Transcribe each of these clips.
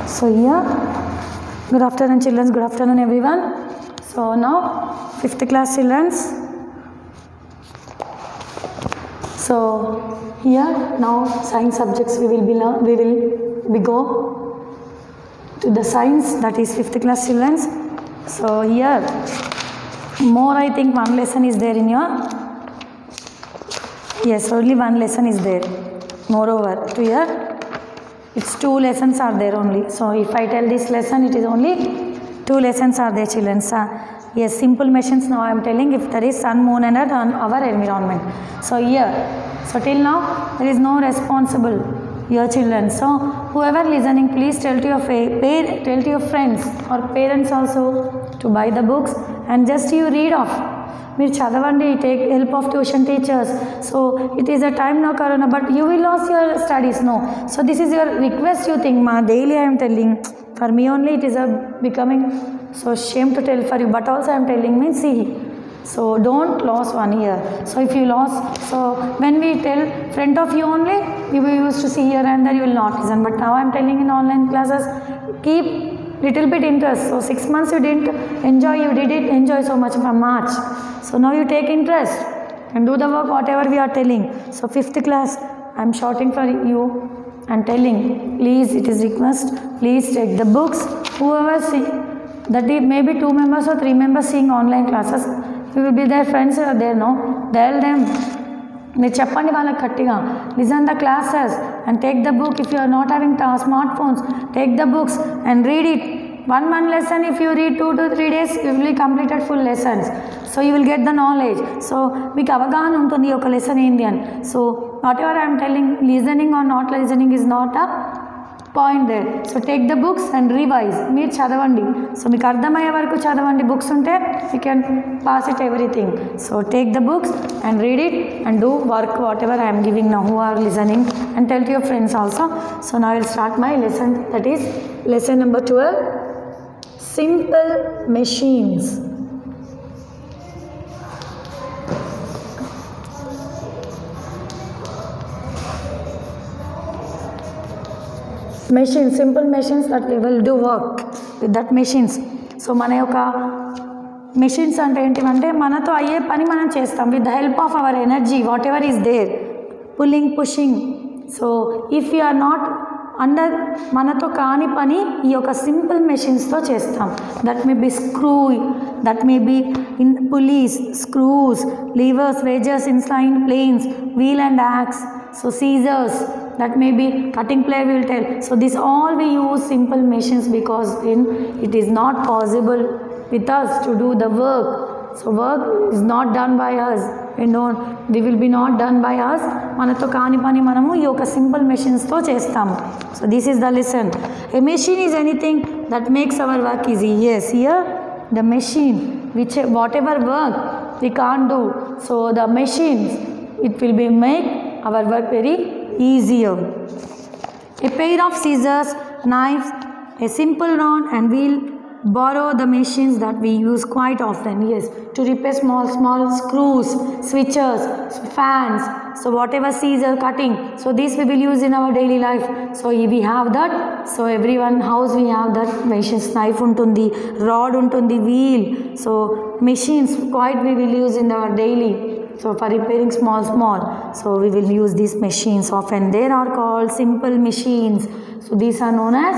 So here, good afternoon children, good afternoon everyone. So now 5th class children. So here now science subjects we will go to the science, that is 5th class children. So here more I think one lesson is there in your, yes, only one lesson is there. Moreover to here it's 2 lessons are there only. So if I tell this lesson, it is only 2 lessons are there children. Yes, simple machines now I am telling, if there is sun, moon and earth on our environment. So here, so till now there is no responsible here children. So whoever listening, please tell to your tell to your friends or parents also to buy the books and just you read off. మీరు చదవండి, take help of tuition teachers. So it is a time now corona, but you will lose your studies, no. So this is your request, you think ma daily I am telling, for me only it is a becoming so shame to tell for you, but also I am telling, means see, so don't lose 1 year. So if you lost, so when we tell front of you only, you used to see here and there, you will not listen, but now I am telling in online classes, keep little bit interest. So 6 months you didn't enjoy, you did it enjoy so much from March. So now you take interest and do the work whatever we are telling. So 5th class I am shouting for you and telling, please, it is request, please take the books. Whoever see that it maybe 2 members or 3 members seeing online classes, you will be their friends are there, no, tell them, మీరు చెప్పండి వాళ్ళకి గట్టిగా, listen the classes and take the book. If you are not having smartphones, take the books and read it. One lesson, if you read 2 to 3 days, you will be completed full lessons. So you will get the knowledge. So మీకు అవగాహన ఉంటుంది ఒక lesson ఏంటి అని. So whatever I am telling, listening or not listening is not a point there. So take the books and revise. మీరు చదవండి. So మీకు అర్థమయ్యే వరకు చదవండి. బుక్స్ ఉంటే you can pass it everything. So take the books and read it and do work whatever I am giving now, who are listening, and tell to your friends also. So now I will start my lesson, that is lesson number 12, simple machines. Machines, simple machines that we will do work with that machines. So మన యొక్క machines అంటే ఏంటివంటే మనతో అయ్యే పని మనం చేస్తాం with the help of our energy, whatever is there, pulling, pushing. So if we are not under, మనతో కాని పని ఈ యొక్క సింపుల్ మెషిన్స్తో చేస్తాం. That may be screw, that may be in pulleys, screws, levers, wedges, inclined planes, wheel and axe. So scissors, that may be cutting player will tell. So this all we use simple machines because in it is not possible with us to do the work. So work is not done by us. They will be not done by us. మనతో కాని పని మనము ఈ యొక్క simple మెషిన్స్తో చేస్తాము. So this is the lesson. A machine is anything that makes our work easy. Yes, here the machine which whatever work we can't do, so the machines it will be make our work very easier. A pair of scissors, knives, a simple rod, and we'll borrow the machines that we use quite often. Yes, to repair small screws, switches, fans, so whatever scissor cutting, so this we will use in our daily life. So we have that. So everyone house we have that machines, knife untundi, rod untundi, wheel. So machines quite we will use in our daily. So for repairing small, so we will use these machines often. They are called simple machines. So these are known as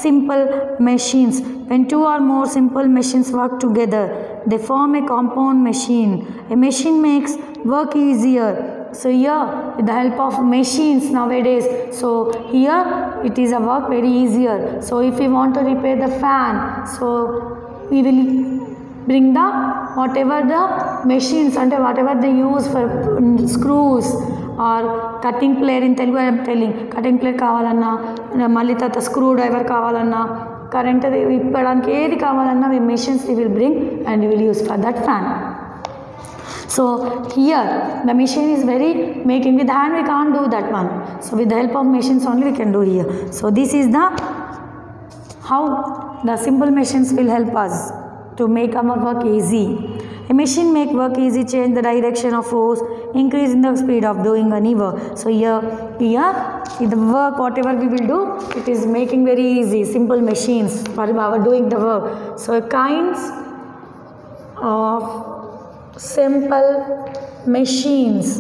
simple machines. When 2 or more simple machines work together, they form a compound machine. A machine makes work easier. So here with the help of machines nowadays, so here it is a work very easier. So if we want to repair the fan, so we will bring the whatever the machines and whatever they use for screws or cutting player. In Telugu I am telling, cutting player కావాలన్నా, మళ్ళీ తర్వాత screw driver కావాలన్నా, current ఇప్పడానికి ఏది కావాలన్నా we machines we will bring and we will use for that fan. So here the machine is very making, with hand we can't do that one. So with the help of machines only we can do here. So this is the how the simple machines will help us to make our work easy. A machine make work easy, change the direction of force, increasing the speed of doing any work. So here the work whatever we will do, it is making very easy, simple machines for our doing the work. So kinds of simple machines.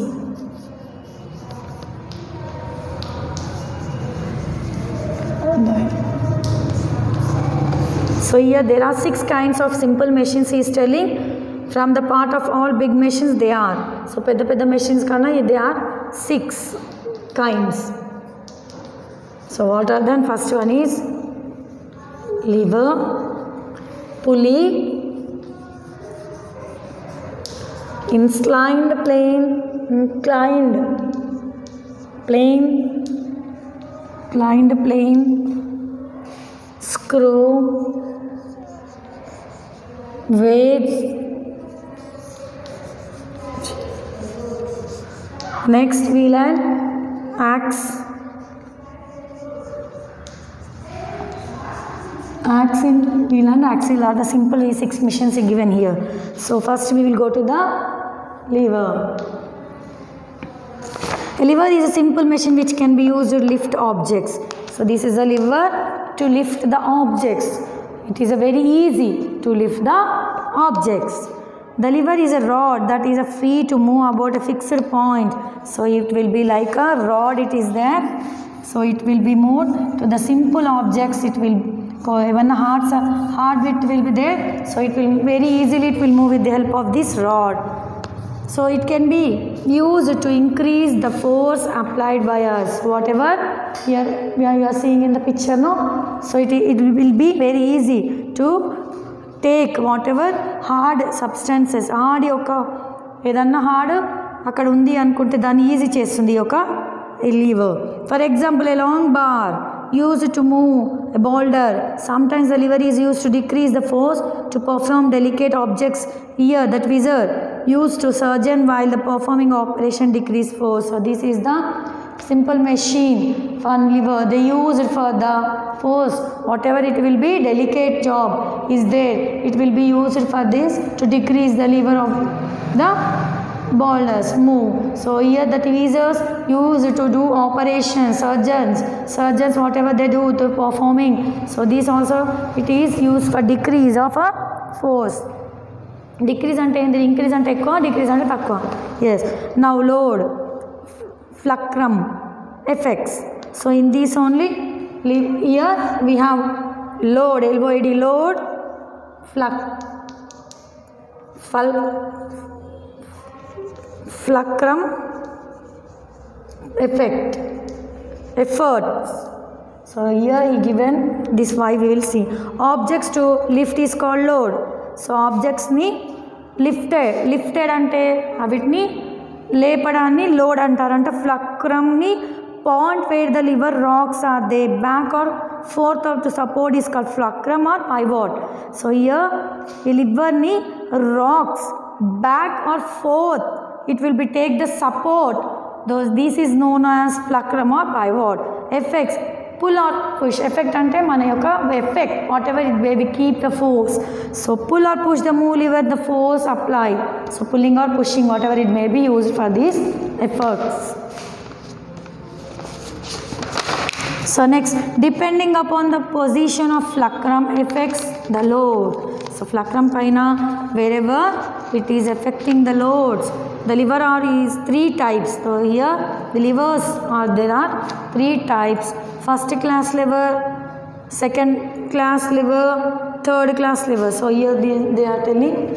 So here there are 6 kinds of simple machines he is telling. From the part of all big machines they are. So pedda machines kana there are 6 kinds. So what are them? First one is lever, pulley, inclined plane, screw, weights. Next we learn axe. We learn axle are the simple 6 machines given here. So first we will go to the lever. A lever is a simple machine which can be used to lift objects. So this is a lever to lift the objects. It is a very easy to lift the objects. The lever is a rod that is free to move about a fixed point. So it will be like a rod, it is there. So it will be moved to the simple objects. It will go, even hard bit will be there. So it will very easily it will move with the help of this rod. So it can be used to increase the force applied by us. Whatever here you are seeing in the picture, no? So it will be very easy to take whatever hard substances. Hard yoka edanna hard akkada undi anukunte danni easy chestundi yoka lever. For example, a long bar used to move a boulder. Sometimes the lever is used to decrease the force to perform delicate objects. Here that wizard used to surgeon while the performing operation decrease force. So this is the simple machine for lever. They use it for the force. Whatever it will be, delicate job is there. It will be used for this to decrease the lever of the boulders move. So here the tweezers used to do operations. Surgeons whatever they do to performing. So this also it is used for decrease of a force. Decrease ante increase ante ekkuva, decrease ante takkuva. Yes. Now load, fulcrum, effects. So in this only here we have load, LOAD, load, fulcrum, efforts. So here he given this why we will see. Objects to lift is called load. So objects ni lifted ante avitni lepadanni load antarante. Fulcrum ni point where the lever rocks are they back or forth of the support is called fulcrum or pivot. So here a lever ni rocks back or forth. It will be take the support. This is known as fulcrum or pivot. Effects, pull or push. Effect ante mana yoka effect, whatever it may be, keep the force. So pull or push the move lever, the force applied. So pulling or pushing, whatever it may be used for these efforts. So next, depending upon the position of fulcrum affects the load. So fulcrum paina wherever it is affecting the loads. The lever is 3 types. So here the levers there are 3 types. First class lever, second class lever, third class lever. So here they are telling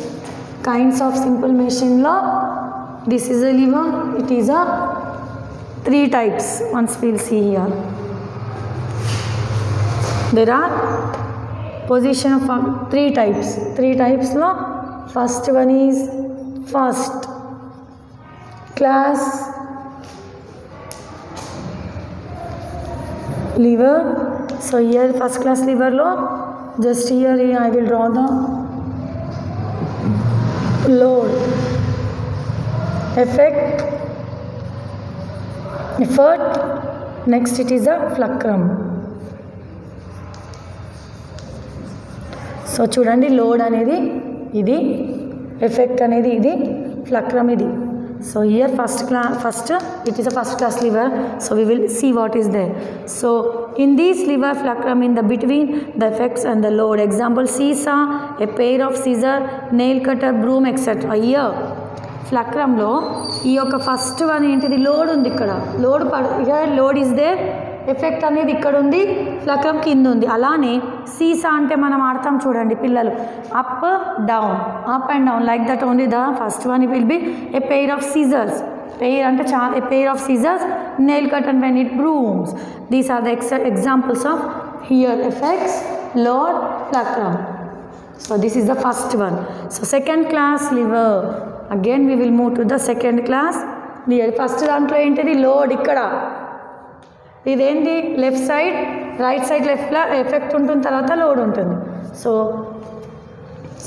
kinds of simple machine law. This is a lever. It is a 3 types. Once we will see here. There are position of 3 types. 3 types law. First one is first class lever. So here first class lever law. Just here I will draw the load, effort. Next it is a fulcrum. So చూడండి load అనేది ఇది, effect అనేది ఇది ఫ్లక్రమ్ ఇది. So here first it is a first class liver, so we will see what is there. So in this liver flacrum, in the between the effects and the load, example seesaw, a pair of scissor, nail cutter, broom, etc. Here ఫ్లక్రంలో ఈ యొక్క first one ఏంటిది, load ఉంది. ఇక్కడ load is there, effect అనేది ఇక్కడ ఉంది, ఫ్లక్రం కింద ఉంది. అలానే సీసా అంటే మనం ఆడతాం చూడండి పిల్లలు, up down, up and down, like that only. The first one will be a pair of scissors. Pair అంటే a pair of scissors, nail cut and when it brooms. These are the examples of here effects, load, fulcrum. So this is the first one. So second class lever. Again we will move to the second class lever. First దాంట్లో ఏంటిది, load. ఇక్కడ ఇదేంటి, left side, right side లెఫ్ట్లో effect ఉంటుంది, తర్వాత load ఉంటుంది. So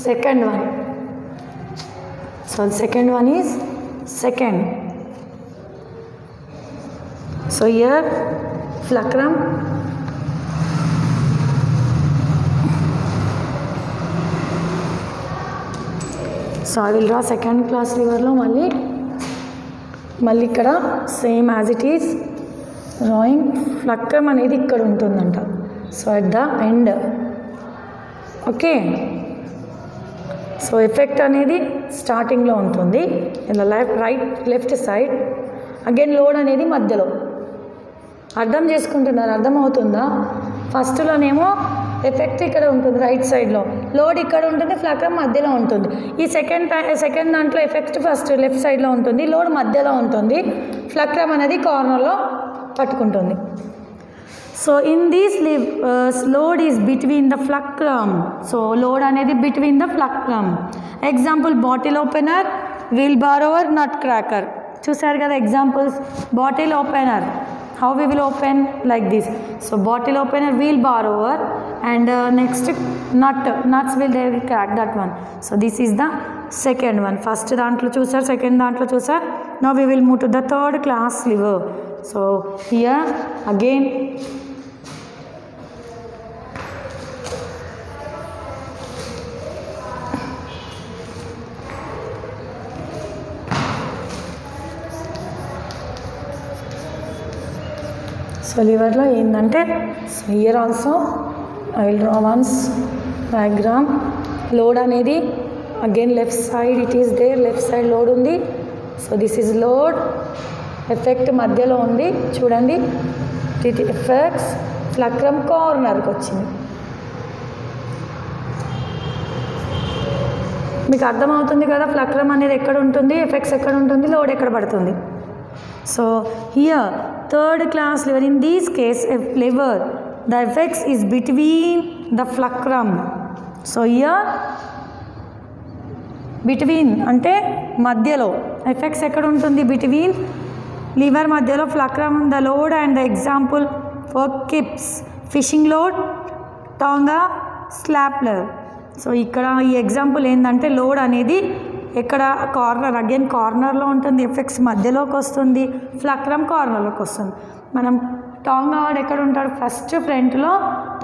second one. So second one is second. So here fulcrum, so I will draw second class లివర్లో మళ్ళీ ఇక్కడ same as it is drawing. Fulcrum అనేది ఇక్కడ ఉంటుందంట. So at the end, okay. So effect అనేది స్టార్టింగ్లో ఉంటుంది, ఇలా లెఫ్ట్ సైడ్. అగైన్ లోడ్ అనేది మధ్యలో. అర్థం చేసుకుంటున్నారు, అర్థమవుతుందా? ఫస్ట్లోనేమో ఎఫెక్ట్ ఇక్కడ ఉంటుంది రైట్ సైడ్లో, లోడ్ ఇక్కడ ఉంటుంది, ఫ్లక్రమ్ మధ్యలో ఉంటుంది. ఈ సెకండ్ దాంట్లో ఎఫెక్ట్ ఫస్ట్ లెఫ్ట్ సైడ్లో ఉంటుంది, లోడ్ మధ్యలో ఉంటుంది, ఫ్లక్రమ్ అనేది కార్నర్లో పట్టుకుంటుంది. So in these load is between the fulcrum. So load అనేది between the fulcrum. Example bottle opener, wheel barrower, nutcracker. చూసారు కదా examples. Bottle opener, how we will open like this. So bottle opener, wheel borrower, and next nuts will they will crack that one. So this is the second one. First dantlo chusar, second dantlo chusar. Now we will move to the third class liver. So here again so లివర్లో ఏంటంటే, here also I will draw once diagram. Load అనేది again left side it is there, left side load ఉంది. So this is load, effect మధ్యలో ఉంది చూడండి. It effects ఫ్లక్రమ్ కార్నర్కి వచ్చింది. మీకు అర్థమవుతుంది కదా, ఫ్లక్రమ్ అనేది ఎక్కడ ఉంటుంది, ఎఫెక్ట్స్ ఎక్కడ ఉంటుంది, లోడ్ ఎక్కడ పడుతుంది. So here third class liver, in this case a liver, the effects is between the flacrum. So here between అంటే మధ్యలో, ఎఫెక్ట్స్ ఎక్కడ ఉంటుంది, బిట్వీన్ లివర్ మధ్యలో, fulcrum, the load and the example for kips, fishing load, tongs, stapler. So ఇక్కడ ఈ example ఏంటంటే, load అనేది ఇక్కడ కార్నర్, అగైన్ కార్నర్లో ఉంటుంది, ఎఫెక్ట్స్ మధ్యలోకి వస్తుంది, ఫ్లక్రమ్ కార్నర్లోకి వస్తుంది. మనం టాంగా వాడు ఎక్కడ ఉంటాడు, ఫస్ట్ ఫ్రంట్లో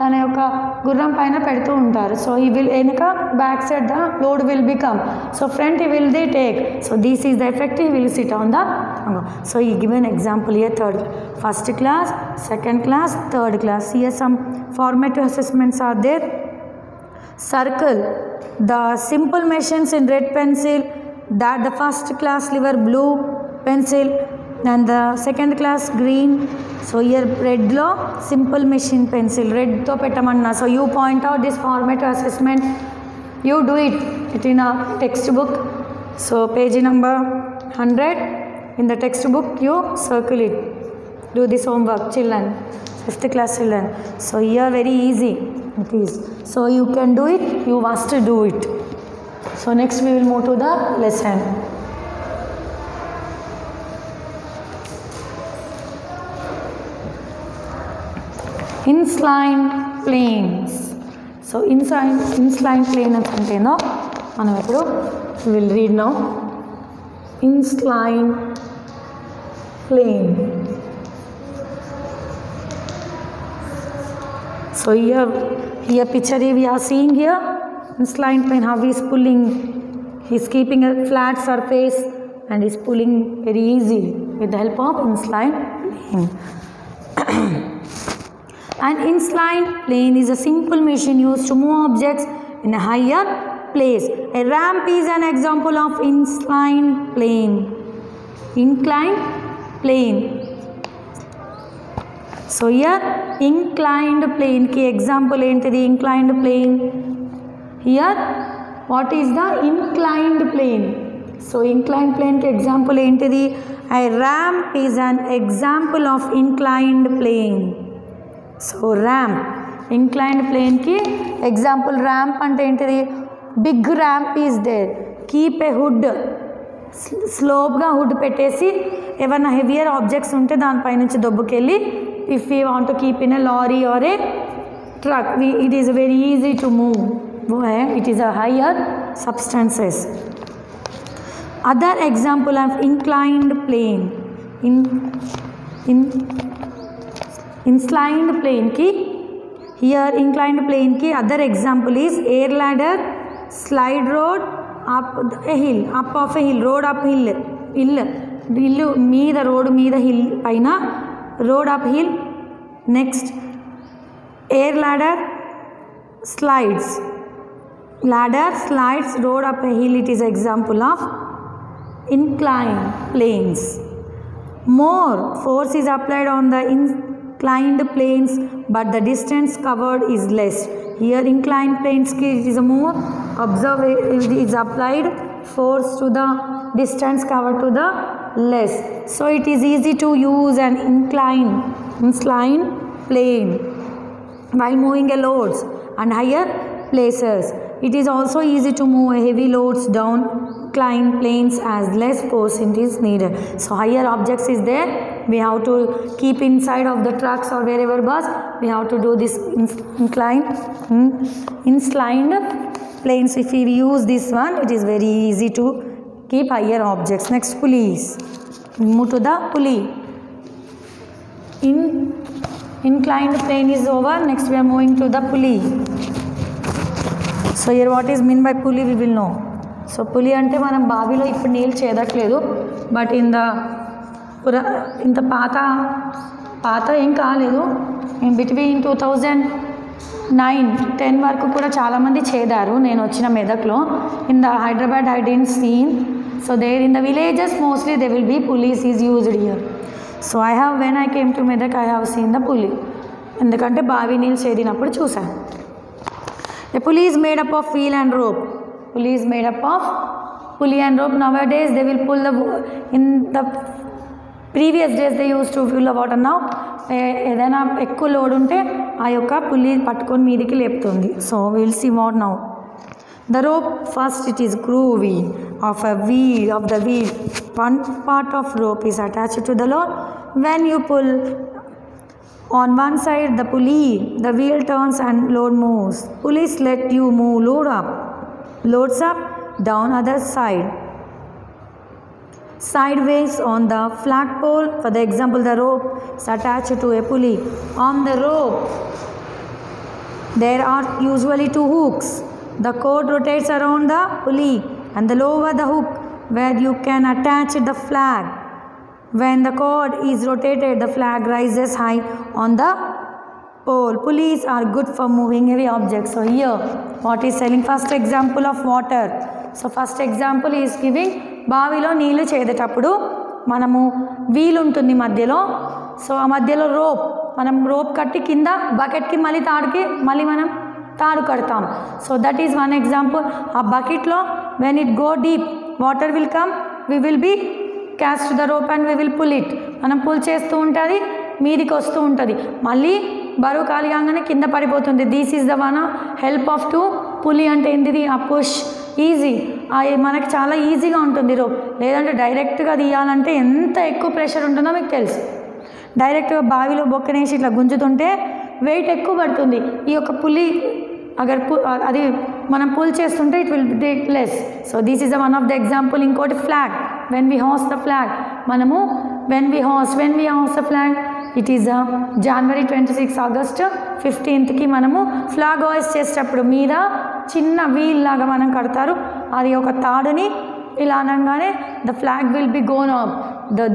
తన యొక్క గుర్రం పైన పెడుతూ ఉంటారు. సో ఈ విల్ వెనుక back side the load will become, so front ఈ will they take. So this is the effect, ఈ will sit on the. So ఈ given example here third, first class, second class, third class. Here some formative assessments are there. Circle the simple machines in red pencil, that the first class liver blue pencil and the second class green. So here red lo simple machine pencil red to petamanna. So you point out this formative assessment, you do it in a textbook. So page number 100 in the textbook, you circle it. Do this homework children, 5th class children. So here very easy it is. So you can do it, you must do it. So next we will move to the lesson. Inclined planes. So inclined plane అంటే no మనం ఇప్పుడు we will read now. Inclined plane. So here picture we are seeing here, inclined plane, how he is pulling He's keeping a flat surface and is pulling very easy with the help of inclined plane. An inclined plane is a simple machine used to move objects in a higher place. A ramp is an example of inclined plane. Inclined plane. So here inclined plane ki example entidi inclined plane. Here what is the inclined plane? So inclined plane ki example entidi? A ramp is an example of inclined plane. So ramp inclined plane ki example ramp ante entidi? Big ramp is there. Keep a hood. Slope ga hood పెట్టేసి ఏవన్నా heavier objects ఉంటే దానిపై నుంచి దొబ్బుకెళ్ళి if we want to keep in a lorry or a truck, it is very easy to move. It is a higher substances. Other example of inclined plane. Inclined plane ki here inclined plane ki other example is air ladder, slide road, up a hill, up of a hill, road up hill, hill మీద road మీద hill పైన road up hill. Next air ladder, slides, ladder, slides, road up a hill. It is example of inclined planes. More force is applied on the inclined planes, but the distance covered is less. Here inclined planes ki it is a more it is applied force to the distance covered to the less. So it is easy to use an inclined plane while moving a loads and higher places. It is also easy to move heavy loads down inclined planes as less force is needed. So higher objects is there, we have to keep inside of the trucks or wherever bus, we have to do this inclined planes. If we use this one, it is very easy to keep higher objects. Next, pulleys. Move to the pulley. Inclined plane is over. Next we are moving to the pulley. So here what is meant by pulley we will know. So pulley ante manam baavilo ippudu neelu chedakledu, but in the పాత ఏం కాలేదు. in between 2009-10 వరకు కూడా చాలామంది చేదారు. నేను వచ్చిన మెదక్లో in the Hyderabad I didn't see. So there in the villages mostly there will be pulleys is used here. So when I came to Medak I have seen the pulley. ఎందుకంటే బావి నీళ్ళు చేదినప్పుడు చూసాను. A pulley is made up of wheel and rope. Pulley is made up of pulley and rope. Nowadays they will pull in the previous days they used to pull the water. Now ఏదైనా ఎక్కువ load ఉంటే ఆ యొక్క పుల్లి పట్టుకొని మీదికి లేపుతుంది. So we will see more now. The rope first it is groovy of the wheel. One part of rope is attached to the load. When you pull on one side the pulley, the wheel turns and load moves. Pulleys let you move loads up, down other side, sideways on the flagpole. For the example, the rope is attached to a pulley. On the rope there are usually two hooks. The cord rotates around the pulley and the lower the hook where you can attach the flag. When the cord is rotated, the flag rises high on the pole. Pulleys are good for moving heavy objects. So here what is telling? First example of water. So first example is giving బావిలో నీళ్లు చేదేటప్పుడు మనము wheel ఉంటుంది మధ్యలో. So ఆ మధ్యలో మనం rope కట్టి కింద బకెట్కి మళ్ళీ తాడుకి మళ్ళీ మనం తాడు కడతాం. So that is one example. ఆ బకెట్లో when it go deep water will come, we will be cast the rope and we will pull it. మనం పుల్ చేస్తూ ఉంటుంది, మీదికి వస్తూ ఉంటుంది, మళ్ళీ బరువు ఖాళీ కాగానే కింద పడిపోతుంది. This is the one help off to పులి. అంటే ఏంటిది? ఆ పుష్ ఈజీ, మనకి చాలా ఈజీగా ఉంటుంది రోప్. లేదంటే డైరెక్ట్గా తీయాలంటే ఎంత ఎక్కువ ప్రెషర్ ఉంటుందో మీకు తెలుసు. డైరెక్ట్గా బావిలో బొక్కనేసి ఇట్లా గుంజుతుంటే వెయిట్ ఎక్కువ పడుతుంది. ఈ యొక్క పులి అది మనం పుల్ చేస్తుంటే it will take less. So this is one of the example. ఇంకోటి flag. When we hoist the flag, మనము when we hoist the flag, it is January 26 August 15కి మనము ఫ్లాగ్ హాయిస్ట్ చేసేటప్పుడు మీద చిన్న వీల్ లాగా మనం కడతారు. ఆ అది ఒక తాడుని ఇలా అనగానే the flag will be gone up,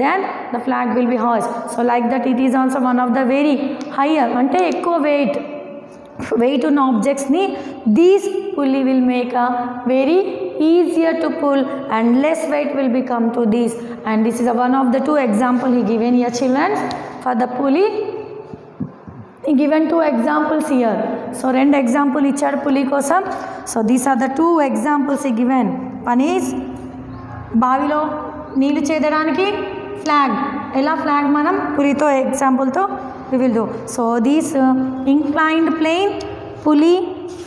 then the flag will be hoist. So like that it is also one of the very higher, అంటే ఎక్కువ వెయిట్ ఉన్న ఆబ్జెక్ట్స్ని these pulley will make a very easier to pull and less weight will become to this. And this is one of the two example he given here children for the pulley. He given two examples here. So రెండు example ఇచ్చాడు పులి కోసం. So these are the two examples he given. One is బావిలో నీళ్లు చేదడానికి flag, ఎలా flag మనం పులితో ఎగ్జాంపుల్తో we will do. So this inclined plane pulley.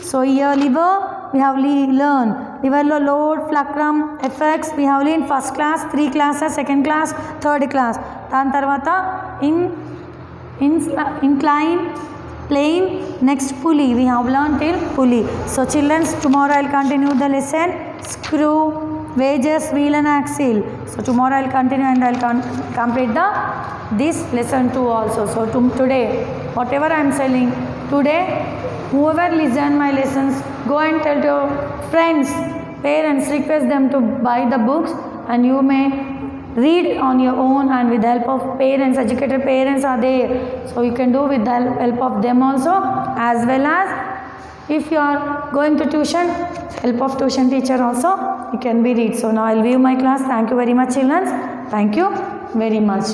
So here lever we have learned. Liverlo load, fulcrum, effects we have learned first class, 3 classes, second class, third class. దాని తర్వాత incline plane, next pulley we have learned till pulley. So children, tomorrow I will continue the lesson screw, wedges, wheel and axle. So tomorrow I will continue and I will complete this lesson 2 also. So today whatever I am selling today, whoever listen my lessons, go and tell your friends, parents, request them to buy the books and you may read on your own, and with the help of parents, educated parents are there, so you can do with the help of them also, as well as if you are going to tuition, help of tuition teacher also you can be read. So now I will leave my class. Thank you very much children. Thank you very much.